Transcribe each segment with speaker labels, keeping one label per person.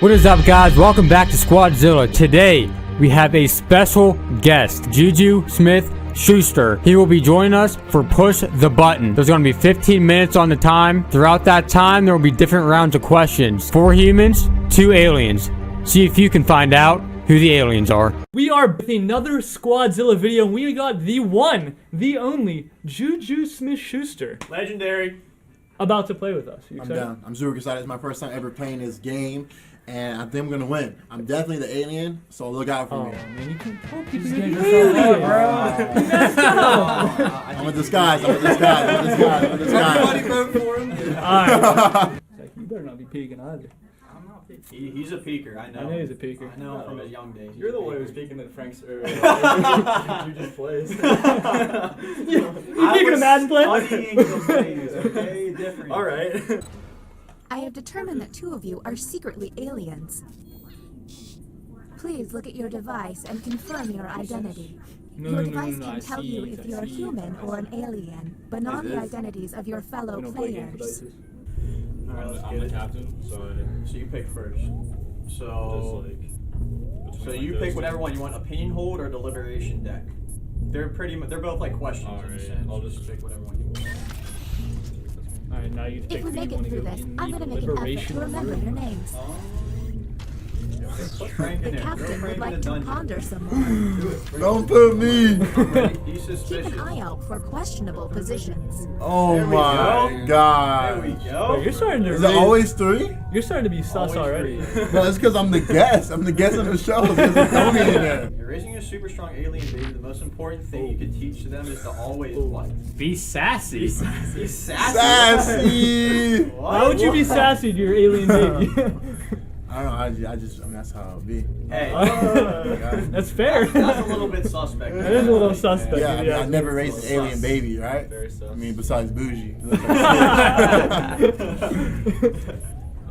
Speaker 1: What is up, guys? Welcome back to Squadzilla. Today we have a special guest, Juju Smith-Schuster. He will be joining us for Push the Button. There's going to be 15 minutes on the time. Throughout that time, there will be different rounds of questions. 4 humans, 2 aliens. See if you can find out who the aliens are.
Speaker 2: We are with another Squadzilla video. We got the one, the only, Juju Smith-Schuster.
Speaker 3: Legendary.
Speaker 2: About to play with us. You
Speaker 4: I'm
Speaker 2: excited?
Speaker 4: down. I'm super excited. It's my first time ever playing this game, and I think I'm gonna win. I'm definitely the alien, so look out for
Speaker 2: Oh
Speaker 4: me.
Speaker 2: man, you can tell people
Speaker 3: Just
Speaker 2: you're
Speaker 3: get
Speaker 2: the
Speaker 3: yourself
Speaker 2: alien,
Speaker 3: up,
Speaker 2: bro. You messed up.
Speaker 4: I'm a disguise. I'm a disguise. I'm a disguise. I'm a disguise.
Speaker 3: Everybody vote for him.
Speaker 2: Alright. Like, you better not be peeking either.
Speaker 3: I'm not peeking. He's a peeker. I know.
Speaker 2: I know he's a peeker.
Speaker 3: I know him from his young days.
Speaker 5: You're the one who's speaking in Frank's Juju's place.
Speaker 2: You peeking a Madden play?
Speaker 3: Studying the plays, okay? Different.
Speaker 5: All right.
Speaker 6: I have determined that 2 of you are secretly aliens. Please look at your device and confirm your identity. Your device can tell you if you're a human or an alien, but not the identities of your fellow players.
Speaker 3: Alright, let's
Speaker 5: I'm
Speaker 3: get
Speaker 5: the
Speaker 3: it.
Speaker 5: captain, so
Speaker 3: So you pick first.
Speaker 5: just
Speaker 3: So,
Speaker 5: like.
Speaker 3: so you pick whatever one you want. Opinion hold or deliberation deck. They're pretty. They're both like questions in a
Speaker 5: Alright,
Speaker 3: sense.
Speaker 5: I'll just
Speaker 3: pick whatever one you want.
Speaker 2: Alright, now you
Speaker 6: If
Speaker 2: pick
Speaker 6: we
Speaker 2: who you
Speaker 6: make
Speaker 2: want
Speaker 6: it
Speaker 2: to
Speaker 6: through
Speaker 2: go
Speaker 6: this,
Speaker 2: in
Speaker 6: I'm
Speaker 2: the
Speaker 6: going to make an effort
Speaker 2: Deliberation
Speaker 6: to remember your
Speaker 2: room.
Speaker 6: names.
Speaker 3: Put Frank in
Speaker 6: The
Speaker 3: there. Throw
Speaker 6: captain
Speaker 3: Frank
Speaker 6: would
Speaker 3: in
Speaker 6: like
Speaker 3: the
Speaker 6: to
Speaker 3: dungeon.
Speaker 6: ponder some more.
Speaker 3: Do it.
Speaker 4: Don't put me.
Speaker 3: He's
Speaker 6: Keep
Speaker 3: suspicious.
Speaker 6: an eye out for questionable positions.
Speaker 4: Oh
Speaker 3: There we
Speaker 4: my
Speaker 3: go. There we
Speaker 4: god.
Speaker 3: go.
Speaker 2: Bro, you're starting to
Speaker 4: Is it
Speaker 2: really-
Speaker 4: always 3?
Speaker 2: You're starting to be sus
Speaker 3: Always
Speaker 2: already.
Speaker 3: three.
Speaker 4: No, it's because I'm the guest. I'm the guest on the show. There's Tony in there.
Speaker 3: You're raising a super strong alien baby. The most important thing you can teach to them is to always what?
Speaker 1: Be sassy.
Speaker 3: Be sassy.
Speaker 4: Sassy.
Speaker 3: What?
Speaker 2: Why would you be sassy to your alien baby?
Speaker 4: I don't know. I just. I mean, that's how it be.
Speaker 3: Hey,
Speaker 2: That's fair.
Speaker 3: that's a little bit suspect.
Speaker 2: That is a little suspect.
Speaker 4: Yeah, I mean,
Speaker 2: yeah.
Speaker 4: I never raised an alien baby, right?
Speaker 5: Very sus.
Speaker 4: I mean, besides bougie.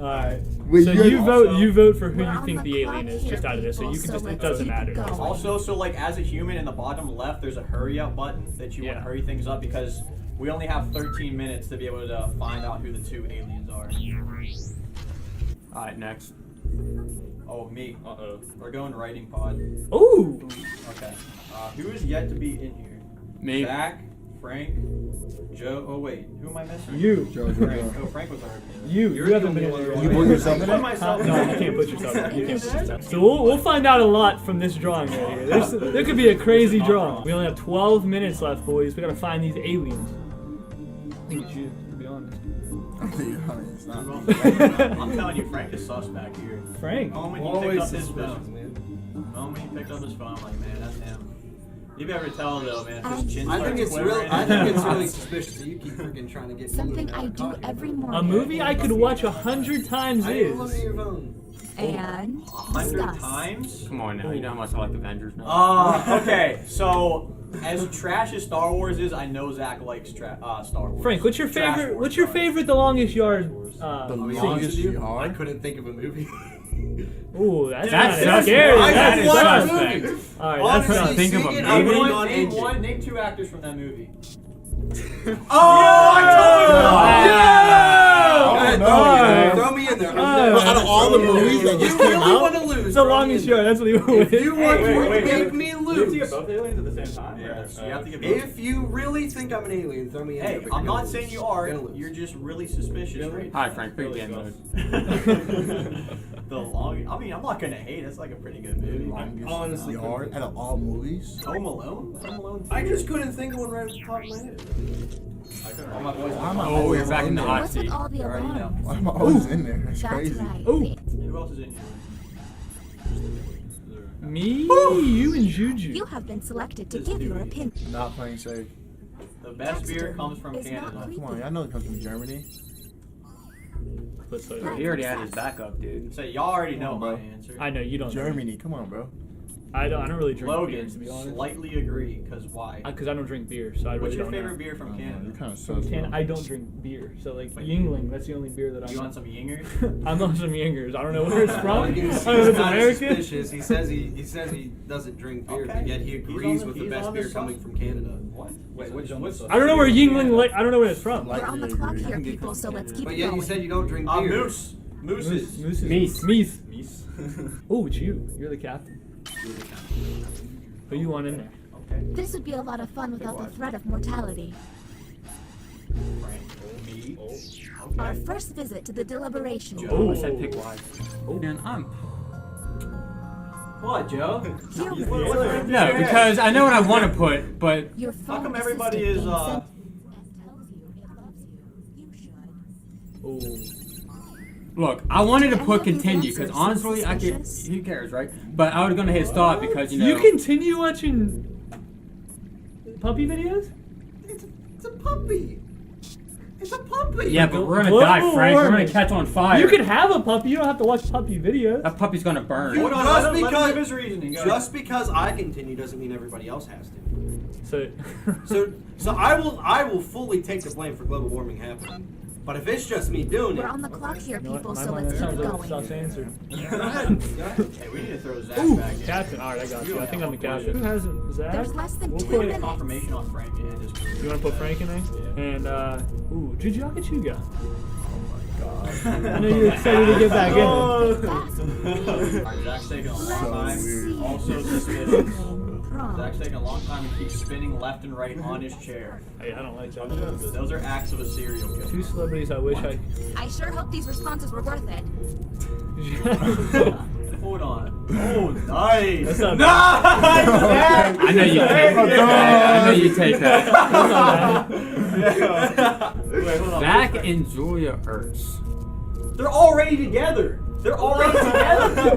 Speaker 2: Alright.
Speaker 4: Wait,
Speaker 2: So
Speaker 4: you
Speaker 2: you
Speaker 4: guys-
Speaker 2: vote. You vote for who
Speaker 6: We're
Speaker 2: you
Speaker 6: on
Speaker 2: think
Speaker 6: the
Speaker 2: the
Speaker 6: clock
Speaker 2: alien is,
Speaker 6: here,
Speaker 2: just out of this. So you can
Speaker 6: people,
Speaker 2: just.
Speaker 6: so
Speaker 2: It
Speaker 6: let's
Speaker 2: doesn't
Speaker 6: keep
Speaker 2: matter.
Speaker 6: it going.
Speaker 3: Also, so like as a human in the bottom left, there's a hurry up button that you want
Speaker 2: Yeah.
Speaker 3: to hurry things up because we only have 13 minutes to be able to find out who the 2 aliens are.
Speaker 1: Alright, next.
Speaker 3: Oh, me.
Speaker 5: Uh-oh.
Speaker 3: We're going writing pod.
Speaker 2: Ooh.
Speaker 3: Okay. Who is yet to be in here?
Speaker 1: Me.
Speaker 3: Zach, Frank, Joe. Oh wait, who am I missing?
Speaker 2: You.
Speaker 3: Frank. Oh, Frank was already.
Speaker 2: You haven't been.
Speaker 4: You put yourself in
Speaker 3: Put
Speaker 4: it?
Speaker 3: myself.
Speaker 2: No, you can't put yourself in. You can't put yourself in. So we'll find out a lot from this drawing right here. There could be a crazy drawing. We only have 12 minutes left, boys. We gotta find these aliens. I think it's you, to be honest.
Speaker 4: It's not me.
Speaker 3: I'm telling you, Frank is suspect here.
Speaker 2: Frank.
Speaker 3: The moment he picked up his phone, the moment he picked up his phone, I'm like, man, that's him. You better tell though, man. If his chin
Speaker 7: I think
Speaker 3: starts
Speaker 7: it's
Speaker 3: quivering-
Speaker 7: really suspicious that you keep freaking trying to get me
Speaker 6: Something I do every morning.
Speaker 2: A movie I could watch 100 times
Speaker 7: I didn't look at
Speaker 2: is.
Speaker 7: your phone.
Speaker 6: And
Speaker 3: 100
Speaker 6: discuss.
Speaker 3: times.
Speaker 1: Come on now. You know how much I like Avengers now.
Speaker 3: Okay. So as trash as Star Wars is, I know Zach likes Star Wars.
Speaker 2: Frank, what's your
Speaker 3: Trash
Speaker 2: favorite?
Speaker 3: Wars,
Speaker 2: What's your
Speaker 3: sorry.
Speaker 2: favorite? The longest yard.
Speaker 4: The
Speaker 7: I'll be honest
Speaker 4: longest
Speaker 7: with you,
Speaker 4: yard?
Speaker 7: I couldn't think of a movie.
Speaker 2: Ooh, that's
Speaker 1: That's
Speaker 2: kinda
Speaker 1: suspect.
Speaker 2: scary.
Speaker 1: I
Speaker 2: That is
Speaker 1: got one
Speaker 2: suspect.
Speaker 1: movie.
Speaker 2: All right,
Speaker 3: Honestly,
Speaker 2: that's not.
Speaker 1: Think of a
Speaker 7: Seeing it,
Speaker 1: movie.
Speaker 7: I'm going
Speaker 3: Name
Speaker 7: on
Speaker 3: one. Name 2 actors from that movie.
Speaker 4: Oh, no.
Speaker 2: Alright.
Speaker 7: Throw me in there.
Speaker 4: But out of all the movies that just
Speaker 7: You
Speaker 4: came
Speaker 7: really want
Speaker 4: out,
Speaker 7: to lose?
Speaker 2: It's the longest yard. That's what he went with.
Speaker 7: You want to
Speaker 3: wait,
Speaker 7: make me lose?
Speaker 5: both aliens at the same time?
Speaker 3: Yes, you have to get
Speaker 7: If you really think I'm an alien, throw me in there.
Speaker 3: Hey,
Speaker 7: but
Speaker 3: I'm
Speaker 7: you're
Speaker 3: not
Speaker 7: gonna
Speaker 3: saying
Speaker 7: lose.
Speaker 3: you are.
Speaker 7: You're gonna lose.
Speaker 3: You're just really suspicious right now.
Speaker 1: Hi, Frank. Big game mode.
Speaker 3: The long. I mean, I'm not gonna hate. It's like a pretty good movie.
Speaker 7: Honestly,
Speaker 4: yard out of all movies.
Speaker 3: Home Alone. Home Alone.
Speaker 7: I just couldn't think of one right off the top of my head.
Speaker 3: All my boys.
Speaker 4: Why am I
Speaker 1: Oh,
Speaker 4: always
Speaker 1: we're back in the
Speaker 4: there?
Speaker 1: hot
Speaker 6: What's
Speaker 1: seat.
Speaker 6: with all the
Speaker 3: Alright, you know.
Speaker 6: alarms?
Speaker 4: Why am I always in there? That's
Speaker 6: That's
Speaker 4: crazy.
Speaker 6: right.
Speaker 2: Ooh.
Speaker 3: Who else is in here?
Speaker 2: Me, you, and Juju.
Speaker 6: You have been selected to give your opinion.
Speaker 4: Not playing safe.
Speaker 3: The best beer
Speaker 6: Dexter
Speaker 3: comes from
Speaker 6: is not
Speaker 3: Canada.
Speaker 6: creepy.
Speaker 4: Come on, y'all know it comes from Germany.
Speaker 2: Let's say-
Speaker 1: He already had his backup, dude.
Speaker 3: So y'all already know
Speaker 4: Come
Speaker 3: my
Speaker 4: on, bro.
Speaker 3: answer.
Speaker 2: I know you don't.
Speaker 4: Germany, come on, bro.
Speaker 2: I don't really drink
Speaker 3: Logan,
Speaker 2: beer, to be honest.
Speaker 3: slightly agree. Cause why?
Speaker 2: Because I don't drink beer, so I really
Speaker 3: What's your
Speaker 2: don't
Speaker 3: favorite
Speaker 2: know.
Speaker 3: beer from
Speaker 4: You're
Speaker 3: Canada?
Speaker 4: kind of
Speaker 2: From
Speaker 4: sus.
Speaker 2: Canada,
Speaker 4: bro.
Speaker 2: I don't drink beer, so like
Speaker 3: Wait.
Speaker 2: Yingling, that's the only beer that I
Speaker 3: You
Speaker 2: know.
Speaker 3: want some Yingers?
Speaker 2: I'm on some Yingers. I don't know where it's from. I don't know if
Speaker 7: He's
Speaker 2: it's
Speaker 7: not
Speaker 2: American.
Speaker 7: suspicious. He says he doesn't drink beer, but
Speaker 3: Okay.
Speaker 7: yet he
Speaker 3: He's
Speaker 7: agrees
Speaker 3: on
Speaker 7: with
Speaker 3: the-
Speaker 7: the
Speaker 3: he's
Speaker 7: best
Speaker 3: on
Speaker 7: beer
Speaker 3: the
Speaker 7: coming
Speaker 3: sus-
Speaker 7: from Canada.
Speaker 3: What?
Speaker 5: Wait,
Speaker 3: What's
Speaker 5: what's
Speaker 2: I don't know where Yingling. I don't know where it's from.
Speaker 4: Like-
Speaker 6: We're on the
Speaker 4: Lightly
Speaker 6: clock
Speaker 4: agree.
Speaker 6: here, people, so let's keep
Speaker 7: But
Speaker 6: it
Speaker 7: yet
Speaker 6: going.
Speaker 7: you said you don't drink beer.
Speaker 3: Moose. Mooses.
Speaker 2: Meese.
Speaker 1: Meese.
Speaker 2: Oh, it's you. You're the captain. Who you want in there?
Speaker 3: Okay.
Speaker 6: This would be a lot of fun without the threat of mortality.
Speaker 3: Me.
Speaker 6: Our first visit to the Deliberation.
Speaker 3: Joe, I said pick wide.
Speaker 1: And I'm
Speaker 3: What, Joe?
Speaker 6: Humans.
Speaker 1: no, because I know what I want to put, but
Speaker 6: Your
Speaker 3: How come
Speaker 6: phone
Speaker 3: everybody
Speaker 6: assistant
Speaker 3: is,
Speaker 6: being sent and tells you it loves you. You should.
Speaker 2: Oh.
Speaker 1: look, I wanted to
Speaker 6: Any
Speaker 1: put
Speaker 6: of these
Speaker 1: continue because
Speaker 6: answers
Speaker 1: honestly,
Speaker 6: seem
Speaker 1: I could.
Speaker 6: suspicious?
Speaker 1: Who cares, right? But I was gonna hit stop because you know.
Speaker 2: You continue watching puppy videos?
Speaker 7: It's a puppy. It's a puppy.
Speaker 1: Yeah, but we're gonna
Speaker 2: Global
Speaker 1: die, Frank. We're gonna
Speaker 2: warming.
Speaker 1: catch on fire.
Speaker 2: You can have a puppy. You don't have to watch puppy videos.
Speaker 1: That puppy's gonna burn.
Speaker 3: Hold on,
Speaker 7: Just
Speaker 3: let him
Speaker 7: because-
Speaker 3: give his reasoning. Go
Speaker 7: Just because I continue doesn't mean everybody else has to.
Speaker 2: So,
Speaker 7: So I will fully take the blame for global warming happening. But if it's just me doing
Speaker 6: We're
Speaker 7: it,
Speaker 6: on the clock here,
Speaker 2: you know what?
Speaker 6: people,
Speaker 2: My
Speaker 6: so
Speaker 2: mind
Speaker 6: let's keep
Speaker 2: sounds
Speaker 6: it
Speaker 2: like
Speaker 6: going.
Speaker 2: Stuff's answer.
Speaker 7: go ahead.
Speaker 3: Hey, we need to throw Zach back in.
Speaker 2: Captain. All right, I got you. I think I'm the captain. Who hasn't? Zach?
Speaker 6: There's less than
Speaker 2: We'll
Speaker 6: 2
Speaker 2: put
Speaker 6: minutes.
Speaker 3: Confirmation on Frank and his crew.
Speaker 2: You want to put Frank in there? And, ooh, Juju, how could you go? I know you're excited to get back in there.
Speaker 3: Alright, Zach's taking a long time. Also suspicious. Zach's taking a long time and keeps spinning left and right on his chair.
Speaker 2: Hey, I don't like that.
Speaker 3: Those are acts of a serial killer.
Speaker 2: Two celebrities I wish I...
Speaker 6: I sure hope these responses were worth it.
Speaker 3: Hold on. Oh, nice.
Speaker 2: That's not
Speaker 3: Nice!
Speaker 1: I know you take that. I know you take that.
Speaker 3: Wait, hold on.
Speaker 1: Zach and Julia Ertz.
Speaker 3: They're already together. They're already together.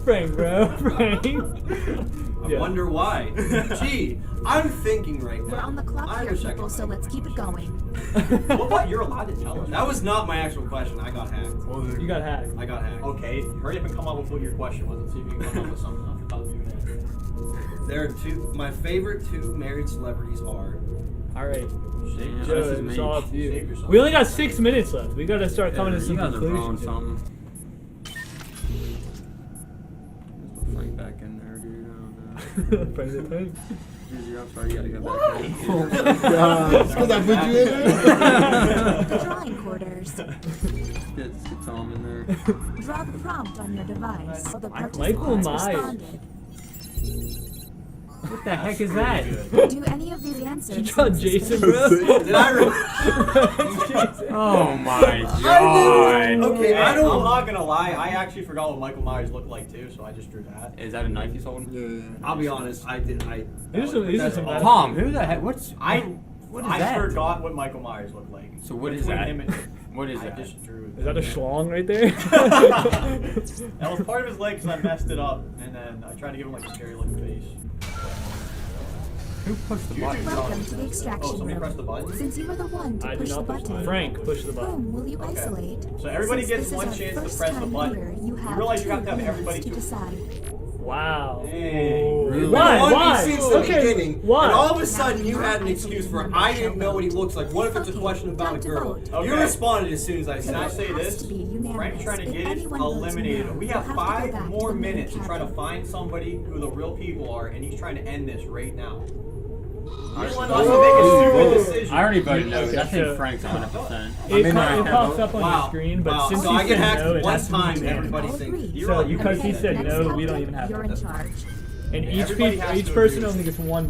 Speaker 2: Frank, bro. Frank.
Speaker 7: I
Speaker 2: Yeah.
Speaker 7: wonder why. Gee, I'm thinking right now.
Speaker 6: We're on the clock
Speaker 7: I
Speaker 6: here,
Speaker 7: wish I
Speaker 6: people,
Speaker 7: could
Speaker 6: so
Speaker 7: find
Speaker 6: let's
Speaker 7: my
Speaker 6: keep it
Speaker 7: question.
Speaker 6: going.
Speaker 3: What? You're allowed to tell us.
Speaker 7: That was not my actual question. I got hacked.
Speaker 2: You got hacked.
Speaker 7: I got hacked.
Speaker 3: Okay, hurry up and come up with what your question was and see if you can come up with something off the top of your head.
Speaker 7: There are two. My favorite two married celebrities are.
Speaker 2: All right.
Speaker 1: Yeah,
Speaker 2: Joe,
Speaker 1: this is
Speaker 2: it's
Speaker 1: me.
Speaker 2: all up to you.
Speaker 3: Save yourself.
Speaker 2: We only got 6 minutes left. We got to start coming to
Speaker 1: You
Speaker 2: some
Speaker 1: guys are blowing
Speaker 2: conclusions.
Speaker 1: something. Let's put Frank back in there, dude. I don't know.
Speaker 2: Frank the Tank.
Speaker 1: Juju, I'm sorry, you gotta go back in.
Speaker 4: Because I put you in there?
Speaker 6: Drawing quarters.
Speaker 1: Get Tom in there.
Speaker 6: Draw the prompt on your device. The
Speaker 2: Michael
Speaker 6: participants
Speaker 2: Myers.
Speaker 6: responded.
Speaker 1: What the heck is that?
Speaker 6: Do any of these answers
Speaker 2: You draw
Speaker 6: seem
Speaker 2: Jason,
Speaker 6: suspicious?
Speaker 2: bro?
Speaker 7: Did I?
Speaker 1: Oh my god.
Speaker 7: Okay,
Speaker 3: Hey,
Speaker 7: I don't.
Speaker 3: I'm not gonna lie. I actually forgot what Michael Myers looked like too, so I just drew that.
Speaker 1: Is that a knife he's holding?
Speaker 4: Yeah.
Speaker 7: I'll be honest. I did.
Speaker 2: These are some bad-
Speaker 1: Tom, who the heck? What's
Speaker 3: I
Speaker 1: what is
Speaker 3: I
Speaker 1: that?
Speaker 3: forgot what Michael Myers looked like.
Speaker 1: So what is
Speaker 3: Between
Speaker 1: that?
Speaker 3: him and-
Speaker 1: What is
Speaker 3: I
Speaker 1: that?
Speaker 3: just drew.
Speaker 2: Is that a schlong right there?
Speaker 3: That was part of his leg because I messed it up, and then I tried to give him like a scary looking face.
Speaker 1: Who pushed the button?
Speaker 6: Welcome to the
Speaker 3: Oh,
Speaker 6: extraction
Speaker 3: somebody pressed the
Speaker 6: room.
Speaker 3: button.
Speaker 6: Since you were the one to
Speaker 2: I
Speaker 6: push
Speaker 2: did
Speaker 6: the
Speaker 2: not push the
Speaker 6: button,
Speaker 2: Frank, push the button.
Speaker 6: whom will you isolate?
Speaker 3: So everybody
Speaker 6: Since
Speaker 3: gets
Speaker 6: this
Speaker 3: one
Speaker 6: is our
Speaker 3: chance to
Speaker 6: first
Speaker 3: press the
Speaker 6: time
Speaker 3: button.
Speaker 6: here, you have
Speaker 3: realize you have to have
Speaker 6: 2 minutes
Speaker 3: everybody
Speaker 6: to
Speaker 3: to-
Speaker 6: decide.
Speaker 2: Wow.
Speaker 3: Dang.
Speaker 1: Really?
Speaker 2: Why?
Speaker 7: Known me
Speaker 2: Why?
Speaker 7: since the
Speaker 2: Okay,
Speaker 7: beginning,
Speaker 2: why?
Speaker 7: and all of a sudden you had an excuse for I didn't know what he looks like. What if it's a
Speaker 6: Okay,
Speaker 7: question about a
Speaker 6: time to
Speaker 7: girl?
Speaker 6: vote.
Speaker 3: Okay.
Speaker 7: You responded as soon as I
Speaker 6: The
Speaker 7: said
Speaker 3: Can I
Speaker 6: vote
Speaker 7: it.
Speaker 3: say
Speaker 6: has
Speaker 3: this?
Speaker 6: to be unanimous.
Speaker 3: Frank's trying to
Speaker 6: If
Speaker 3: get it
Speaker 6: anyone votes
Speaker 3: eliminated.
Speaker 6: no,
Speaker 3: We
Speaker 6: you'll
Speaker 3: have
Speaker 6: to go
Speaker 3: 5
Speaker 6: back
Speaker 3: more
Speaker 6: to the main
Speaker 3: minutes to try to
Speaker 6: cabin.
Speaker 3: find somebody who the real people are, and he's trying to end this right now. You're the one
Speaker 1: Oh.
Speaker 3: who has to make a stupid decision.
Speaker 1: I already voted no.
Speaker 2: Okay,
Speaker 1: I think
Speaker 2: so-
Speaker 1: Frank's 100%.
Speaker 2: It,
Speaker 4: in
Speaker 2: po-
Speaker 4: there.
Speaker 2: it pops up on
Speaker 7: Wow.
Speaker 2: your screen, but
Speaker 7: Wow.
Speaker 2: since
Speaker 7: So
Speaker 2: you
Speaker 7: I get
Speaker 2: said
Speaker 7: hacked
Speaker 2: no, it
Speaker 7: one
Speaker 2: has to be
Speaker 7: time,
Speaker 2: unanimous.
Speaker 7: everybody
Speaker 6: All
Speaker 7: thinks.
Speaker 6: three.
Speaker 3: You're right.
Speaker 2: Because he
Speaker 6: Okay,
Speaker 2: said
Speaker 6: next
Speaker 2: no, we
Speaker 6: captain,
Speaker 2: don't even have
Speaker 6: You're
Speaker 2: to.
Speaker 6: in charge.
Speaker 2: And
Speaker 3: Everybody has
Speaker 2: each
Speaker 3: to
Speaker 2: person
Speaker 3: agree.
Speaker 2: only gets one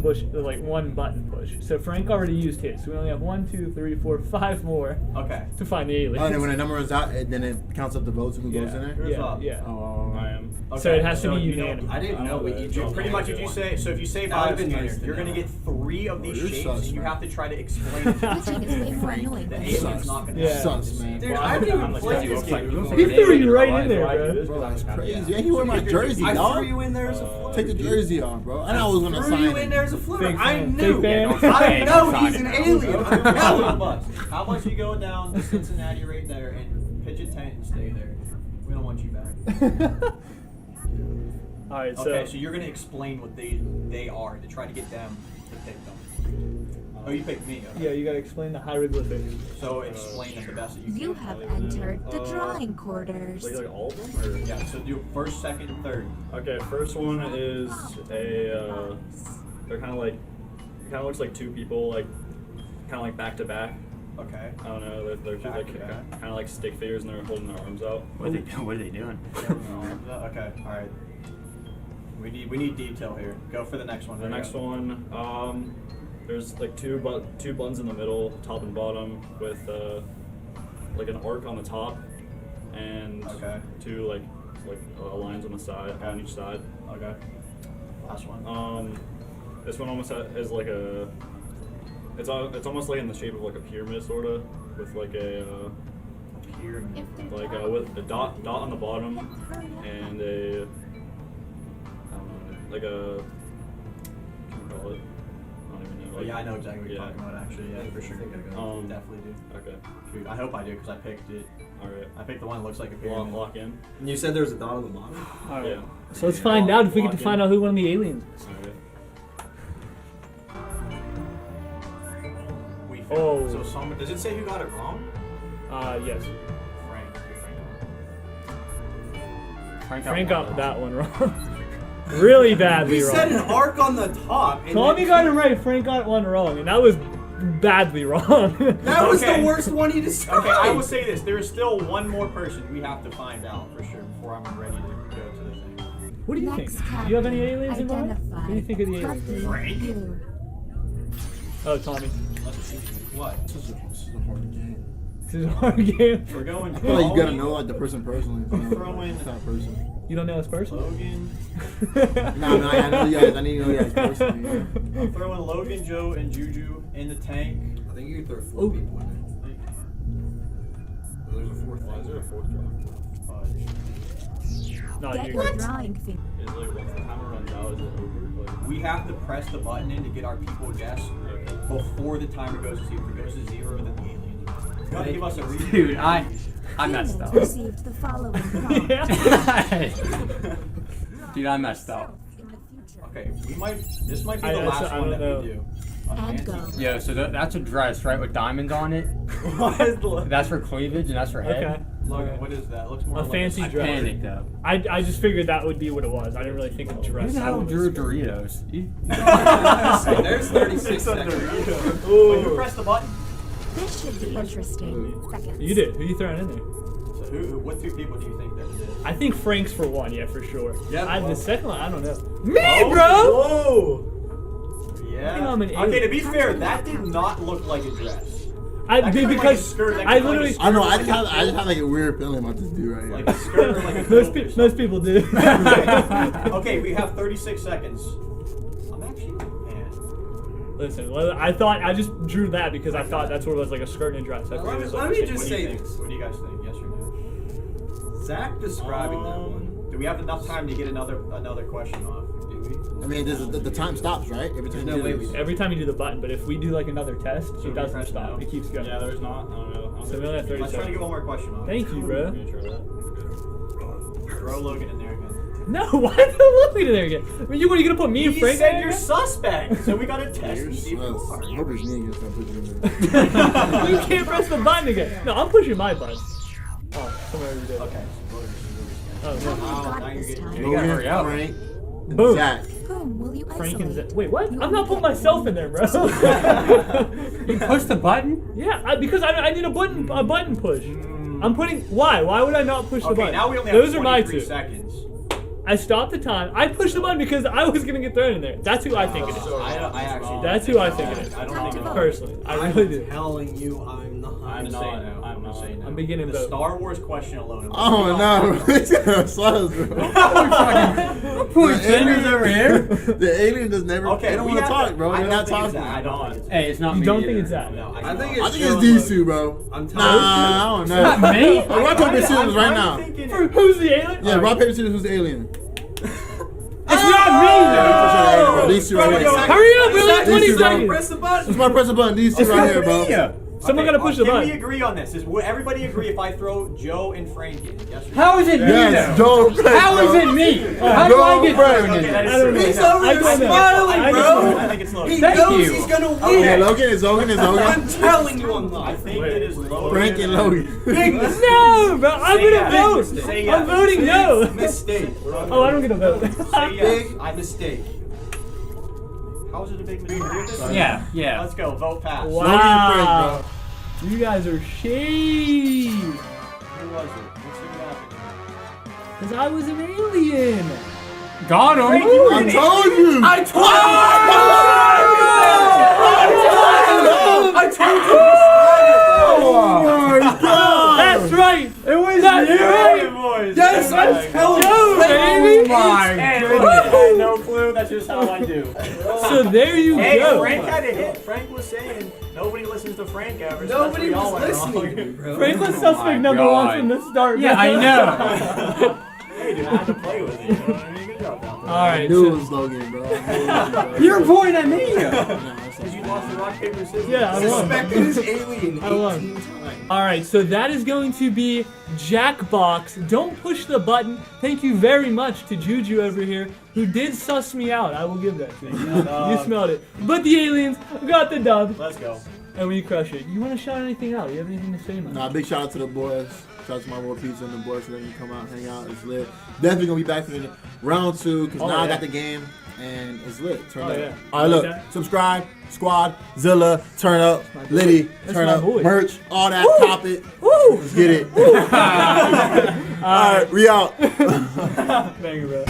Speaker 2: button push. So Frank already used his. So we only have 1, 2, 3, 4, 5 more
Speaker 3: Okay.
Speaker 2: to find the alien.
Speaker 4: Oh, and then when the number runs out, then it counts up the votes and who goes in there?
Speaker 3: Who's
Speaker 2: yeah,
Speaker 3: up?
Speaker 2: yeah.
Speaker 4: Oh,
Speaker 5: I am.
Speaker 2: So it has to be
Speaker 3: you know-
Speaker 2: unanimous.
Speaker 7: I didn't know what you
Speaker 3: So
Speaker 7: did.
Speaker 3: pretty much if you say, so if you say
Speaker 7: That would've
Speaker 3: 5
Speaker 7: been
Speaker 3: Skinner,
Speaker 7: nice to
Speaker 3: you're
Speaker 7: know.
Speaker 3: gonna get 3 of these
Speaker 4: you're
Speaker 3: shapes,
Speaker 4: sus,
Speaker 3: and you
Speaker 4: man.
Speaker 3: have to try to explain it to
Speaker 6: Switching is way more annoying
Speaker 3: the
Speaker 6: than
Speaker 3: alien's
Speaker 4: Sus.
Speaker 3: not gonna
Speaker 2: Yeah.
Speaker 4: sus, man.
Speaker 7: Dude,
Speaker 5: Well,
Speaker 7: I didn't
Speaker 5: I'm
Speaker 7: even
Speaker 5: like,
Speaker 7: play
Speaker 5: yeah,
Speaker 7: this
Speaker 5: looks like
Speaker 7: game
Speaker 5: you
Speaker 7: before.
Speaker 5: look
Speaker 2: He
Speaker 5: like
Speaker 2: threw
Speaker 5: you
Speaker 2: you right
Speaker 5: realize
Speaker 2: in there,
Speaker 5: why I do
Speaker 2: bro.
Speaker 5: this,
Speaker 4: Bro,
Speaker 5: because
Speaker 4: that's
Speaker 5: I'm happy.
Speaker 4: crazy. Yeah, he wore my jersey,
Speaker 7: I
Speaker 4: dog.
Speaker 7: threw you in there as a fluke.
Speaker 4: Take the jersey off, bro. I know I was gonna
Speaker 7: Threw
Speaker 4: sign
Speaker 7: you in
Speaker 4: it.
Speaker 7: there as a fluke.
Speaker 2: Fake
Speaker 7: I
Speaker 2: fan.
Speaker 7: knew.
Speaker 2: Fake fan.
Speaker 7: I know
Speaker 1: Don't
Speaker 7: he's
Speaker 1: sign
Speaker 7: an
Speaker 1: it.
Speaker 7: alien. I
Speaker 3: How
Speaker 7: know.
Speaker 3: about how about you go down to Cincinnati right there and pitch a tent and stay there? We don't want you back.
Speaker 2: All right, so,
Speaker 3: Okay, so you're gonna explain what they are to try to get them to pick them. Oh, you picked me. Okay.
Speaker 2: yeah, you gotta explain the hieroglyphics.
Speaker 3: So explain them the best that you can.
Speaker 6: You have entered the drawing quarters.
Speaker 5: Like all of them? Or?
Speaker 3: Yeah. So do first, second, and third.
Speaker 5: Okay, first one is they're kind of like, it kind of looks like two people, like, kind of like back to back.
Speaker 7: Okay.
Speaker 5: I don't know. They're like kind of like stick figures, and they're holding their arms out.
Speaker 1: What are they doing?
Speaker 7: Okay. All right. We need detail here. Go for the next one.
Speaker 5: The next one, there's like two buttons in the middle, top and bottom, with like an arc on the top, and two like lines on the side, on each side.
Speaker 7: Okay. Last one.
Speaker 5: This one almost is like a. It's almost like in the shape of like a pyramid, sorta, with like a
Speaker 7: Pyramid.
Speaker 5: with a dot on the bottom, and a like a. What can you call it? I don't even know. Like,
Speaker 7: Yeah, I know exactly what you're talking about. Actually, yeah, for sure. Definitely do.
Speaker 5: Okay.
Speaker 7: Shoot, I hope I do because I picked it.
Speaker 5: All right.
Speaker 7: I picked the one that looks like a pyramid.
Speaker 5: Lock in.
Speaker 8: And you said there was a dot on the bottom?
Speaker 2: Alright.
Speaker 5: Yeah.
Speaker 2: So let's find out if we get to
Speaker 5: Lock
Speaker 2: find
Speaker 5: in.
Speaker 2: out who one of the aliens is.
Speaker 5: All right.
Speaker 7: We found
Speaker 2: Oh.
Speaker 7: it. So someone does it say who got it wrong?
Speaker 2: Yes.
Speaker 7: Frank.
Speaker 2: Frank got that one wrong. Really badly
Speaker 7: We
Speaker 2: wrong.
Speaker 7: said an arc on the top. And
Speaker 2: Tommy
Speaker 7: then-
Speaker 2: got it right, Frank got one wrong, and that was badly wrong.
Speaker 7: That was
Speaker 3: Okay.
Speaker 7: the worst one he described.
Speaker 3: Okay, I will say this. There is still one more person we have to find out for sure before I'm ready to go to the thing.
Speaker 2: What do you
Speaker 6: Next
Speaker 2: think? Do you have any
Speaker 6: category,
Speaker 2: aliens in mind?
Speaker 6: identify.
Speaker 2: What do you think of the aliens?
Speaker 6: Frank. You.
Speaker 2: Oh, Tommy.
Speaker 7: What?
Speaker 4: This is a hard game.
Speaker 2: This is a hard game.
Speaker 3: We're going.
Speaker 4: I feel like you gotta know like the person personally.
Speaker 3: Throwing-
Speaker 4: That person.
Speaker 2: You don't know this person?
Speaker 3: Logan.
Speaker 4: No, I know you guys. I need to know you guys personally. Yeah.
Speaker 3: I'm throwing Logan, Joe, and Juju in the tank.
Speaker 8: I think you could throw 4
Speaker 2: Ooh.
Speaker 8: people in there. There's a fourth
Speaker 5: Why is there a
Speaker 8: one.
Speaker 5: fourth drop?
Speaker 2: No,
Speaker 6: Get
Speaker 2: you're
Speaker 6: your drawing thing.
Speaker 5: Is like once the timer runs out, is it over? Like,
Speaker 3: We have to press the button in to get our people guess before the timer goes to 0. If it goes to 0, then the aliens. You gotta give us a reason.
Speaker 1: Dude, I messed
Speaker 6: Humans
Speaker 1: up.
Speaker 6: received the following prompt.
Speaker 2: Yeah.
Speaker 1: Dude, I messed up.
Speaker 6: In the future.
Speaker 3: Okay, this might be
Speaker 2: I
Speaker 3: the last
Speaker 2: don't
Speaker 3: one that
Speaker 2: know.
Speaker 3: we do. A
Speaker 6: And
Speaker 3: fancy-
Speaker 6: go.
Speaker 1: Yeah, so that's a dress, right, with diamonds on it.
Speaker 3: What is the-
Speaker 1: That's for cleavage and that's for head.
Speaker 2: Okay.
Speaker 3: Logan, what is that? Looks more
Speaker 2: A
Speaker 3: like
Speaker 2: fancy
Speaker 1: I
Speaker 2: dress.
Speaker 1: panicked though.
Speaker 2: I just figured that would be what it was. I didn't really think of
Speaker 1: Who
Speaker 2: dress.
Speaker 1: the
Speaker 2: I
Speaker 1: hell
Speaker 2: would-
Speaker 1: drew Doritos?
Speaker 8: Hey, there's 36
Speaker 3: It's under
Speaker 8: seconds.
Speaker 3: When you press the button.
Speaker 6: This should be interesting. Seconds.
Speaker 2: You did. Who you throwing in there?
Speaker 3: So what 2 people do you think that it is?
Speaker 2: I think Frank's for one, yeah, for sure.
Speaker 3: Yeah,
Speaker 2: The
Speaker 3: well-
Speaker 2: second one, I don't know. Me, bro!
Speaker 3: Whoa! Yeah.
Speaker 2: I'm an
Speaker 3: Okay, to
Speaker 2: alien.
Speaker 3: be fair, that did not look like a dress.
Speaker 2: I
Speaker 3: That
Speaker 2: did
Speaker 3: could've been like a
Speaker 2: because
Speaker 3: skirt, that
Speaker 2: I
Speaker 3: could've been
Speaker 2: literally.
Speaker 3: like a
Speaker 4: I know. I just have like a weird feeling about this dude right here.
Speaker 3: Like a skirt or like a
Speaker 2: Most,
Speaker 3: coat or
Speaker 2: most people do.
Speaker 3: something. Okay, we have 36 seconds. I'm actually man.
Speaker 2: Listen, well, I just drew that because I thought that's what it was, like a skirt and a dress. I figured it was
Speaker 8: Let
Speaker 2: like
Speaker 8: me
Speaker 2: the same
Speaker 8: just
Speaker 3: What do you
Speaker 8: say
Speaker 3: think?
Speaker 8: this.
Speaker 3: What do you guys think? Yes or no?
Speaker 8: Zach describing that one.
Speaker 3: Do we have enough time to get another question off? Do we?
Speaker 4: I mean, the time stops, right? Every time.
Speaker 8: no
Speaker 4: you
Speaker 8: way
Speaker 4: do
Speaker 8: we
Speaker 4: this.
Speaker 2: Every time you do the button, but if we do like another test,
Speaker 3: So
Speaker 2: it
Speaker 3: we
Speaker 2: doesn't
Speaker 3: press
Speaker 2: stop.
Speaker 3: no?
Speaker 2: It keeps going.
Speaker 5: Yeah, there's not. I don't know.
Speaker 2: So we only have 30
Speaker 3: Let's try to get
Speaker 2: seconds.
Speaker 3: one more question off.
Speaker 2: Thank you, bro.
Speaker 5: Can you try that?
Speaker 3: Throw Logan in there again.
Speaker 2: No, why did I look in there again? I mean, what are you gonna put me and
Speaker 3: He
Speaker 2: Frank
Speaker 3: said
Speaker 2: in
Speaker 3: you're
Speaker 2: there?
Speaker 3: suspect, so we gotta test
Speaker 4: You're
Speaker 3: and see if you
Speaker 4: sus.
Speaker 3: are.
Speaker 4: Nobody's nigga gonna put you in there.
Speaker 2: You can't press the button again. No, I'm pushing my button. Oh, someone already did.
Speaker 3: Okay.
Speaker 2: Oh, no.
Speaker 3: Oh,
Speaker 6: got
Speaker 3: now
Speaker 6: it
Speaker 3: you're
Speaker 6: this
Speaker 3: getting.
Speaker 6: time.
Speaker 1: You gotta hurry up.
Speaker 4: Frank, and
Speaker 2: Boom.
Speaker 4: Zach.
Speaker 6: Whom will you
Speaker 2: Frank and
Speaker 6: isolate?
Speaker 2: Zach. Wait, what?
Speaker 6: You
Speaker 2: I'm
Speaker 6: only
Speaker 2: not putting
Speaker 6: get
Speaker 2: myself
Speaker 6: one.
Speaker 2: in there, bro.
Speaker 1: You push the button?
Speaker 2: Yeah, because I need a button push. I'm putting. Why? Why would I not push the
Speaker 3: Okay,
Speaker 2: button?
Speaker 3: now we only have
Speaker 2: Those are my
Speaker 3: 23
Speaker 2: two.
Speaker 3: seconds.
Speaker 2: I stopped the time. I pushed the button because I was gonna get thrown in there. That's who I think it is.
Speaker 3: I actually.
Speaker 2: That's who I think it is.
Speaker 3: I don't think it's
Speaker 2: Personally, I really do.
Speaker 8: Telling you I'm not.
Speaker 3: I'm
Speaker 5: not.
Speaker 3: saying no.
Speaker 5: I'm
Speaker 3: I'm
Speaker 5: not.
Speaker 3: saying no.
Speaker 2: I'm beginning
Speaker 3: the
Speaker 2: vote.
Speaker 3: Star Wars question alone.
Speaker 4: Oh no, it's gonna sus, bro.
Speaker 1: Point fingers over here.
Speaker 4: The alien just never.
Speaker 3: Okay,
Speaker 4: they don't
Speaker 3: we
Speaker 4: want to
Speaker 3: have
Speaker 4: talk, bro.
Speaker 3: I
Speaker 4: They're
Speaker 3: don't
Speaker 4: not
Speaker 3: think it's
Speaker 4: talking.
Speaker 3: that. I don't think it's
Speaker 1: Hey, it's not
Speaker 2: You
Speaker 1: me
Speaker 2: don't
Speaker 1: either.
Speaker 2: think it's that?
Speaker 3: No,
Speaker 8: I think
Speaker 4: I
Speaker 8: it's
Speaker 4: think it's
Speaker 8: Joe
Speaker 4: these
Speaker 8: and
Speaker 4: two, bro.
Speaker 8: I'm telling
Speaker 4: Nah, I don't know.
Speaker 1: Not me.
Speaker 4: Hey, rock paper scissors right now.
Speaker 2: Who's the alien?
Speaker 4: Yeah, rock paper scissors. Who's the alien?
Speaker 1: It's not me.
Speaker 4: Yeah, these two right here.
Speaker 2: Hurry up, really?
Speaker 4: These
Speaker 2: 20
Speaker 4: two, bro.
Speaker 2: seconds.
Speaker 8: Press the button.
Speaker 4: Let's press the button. These two right here, bro.
Speaker 2: Someone gotta push the
Speaker 3: Can
Speaker 2: button.
Speaker 3: we agree on this? Will everybody agree if I throw Joe and Frank in? Yes or no?
Speaker 1: How is it me
Speaker 4: Yes,
Speaker 1: though?
Speaker 4: Joe. Frank,
Speaker 1: How is
Speaker 4: bro.
Speaker 1: it me? How do I get
Speaker 4: Frank.
Speaker 1: thrown in
Speaker 3: Okay, that
Speaker 1: there?
Speaker 3: is
Speaker 2: I don't
Speaker 3: true.
Speaker 2: know.
Speaker 8: He's over
Speaker 2: I
Speaker 8: there
Speaker 2: don't know.
Speaker 8: smiling,
Speaker 2: I
Speaker 8: bro.
Speaker 2: don't
Speaker 3: I think it's Logan.
Speaker 8: He
Speaker 1: Thank
Speaker 8: knows
Speaker 1: you.
Speaker 8: he's gonna
Speaker 4: Yeah,
Speaker 8: win.
Speaker 4: Logan is Logan.
Speaker 8: I'm telling you I'm
Speaker 3: I
Speaker 8: not.
Speaker 3: think it is Logan.
Speaker 4: Frank and Logan.
Speaker 2: No, bro, I'm
Speaker 3: Say
Speaker 2: gonna
Speaker 3: yes.
Speaker 2: vote.
Speaker 3: Say yes.
Speaker 2: I'm voting no.
Speaker 8: Mistake.
Speaker 2: Oh, I don't get a vote.
Speaker 3: Say yes.
Speaker 8: Big mistake.
Speaker 3: How is it a big mistake?
Speaker 1: Yeah.
Speaker 3: Let's go. Vote pass.
Speaker 2: Wow. You guys are shady.
Speaker 7: Who was it? What's the happening?
Speaker 2: Because I was an alien.
Speaker 1: Got him.
Speaker 4: I told you.
Speaker 8: I told
Speaker 4: Oh my God.
Speaker 2: That's right.
Speaker 1: It was
Speaker 2: That's
Speaker 1: you.
Speaker 2: right.
Speaker 7: Boys.
Speaker 8: Yes, I'm telling you.
Speaker 2: Yo, baby.
Speaker 1: My
Speaker 7: Hey,
Speaker 1: goodness.
Speaker 7: look, I had no clue. That's just how I do.
Speaker 2: So there you
Speaker 7: Hey,
Speaker 2: go.
Speaker 7: Frank had a hit. Frank was saying nobody listens to Frank ever. So
Speaker 8: Nobody
Speaker 7: that's where y'all
Speaker 8: was
Speaker 7: went wrong.
Speaker 8: listening, bro.
Speaker 2: Frank was
Speaker 1: Oh
Speaker 2: suspect
Speaker 1: my
Speaker 2: number
Speaker 1: God.
Speaker 2: 1 from the start.
Speaker 1: Yeah, I know.
Speaker 7: Hey, dude, I had to play with it. You know what I mean? Good job, Dalton.
Speaker 2: All right.
Speaker 4: Knew it
Speaker 2: So,
Speaker 4: was Logan, bro. I knew it was Logan.
Speaker 1: You're pointing at me.
Speaker 7: Because you lost the rock, paper, scissors.
Speaker 2: yeah, I won.
Speaker 8: Suspected is alien
Speaker 2: I won.
Speaker 8: 18 times.
Speaker 2: All right, so that is going to be Jackbox. Don't push the button. Thank you very much to Juju over here, who did suss me out. I will give that to you. You smelled it. But the aliens got the dub,
Speaker 7: Let's go.
Speaker 2: and we crush it. You want to shout anything out? You have anything to say, man?
Speaker 4: Nah, big shout out to the boys. Shout out to my boy Pizza and the boys for letting me come out, hang out. It's lit. Definitely gonna be back for the round 2 because
Speaker 2: Oh,
Speaker 4: now I
Speaker 2: yeah.
Speaker 4: got the game and it's lit. Turn
Speaker 2: Oh,
Speaker 4: up.
Speaker 2: yeah.
Speaker 4: All right, look.
Speaker 2: Okay.
Speaker 4: Subscribe, Squadzilla, turn up,
Speaker 2: my boy.
Speaker 4: Liddy,
Speaker 2: That's
Speaker 4: turn
Speaker 2: my
Speaker 4: up,
Speaker 2: boy.
Speaker 4: merch, all that.
Speaker 2: Woo!
Speaker 4: Cop it.
Speaker 2: Woo!
Speaker 4: Let's get it. All right, we out.
Speaker 2: Banger, bro.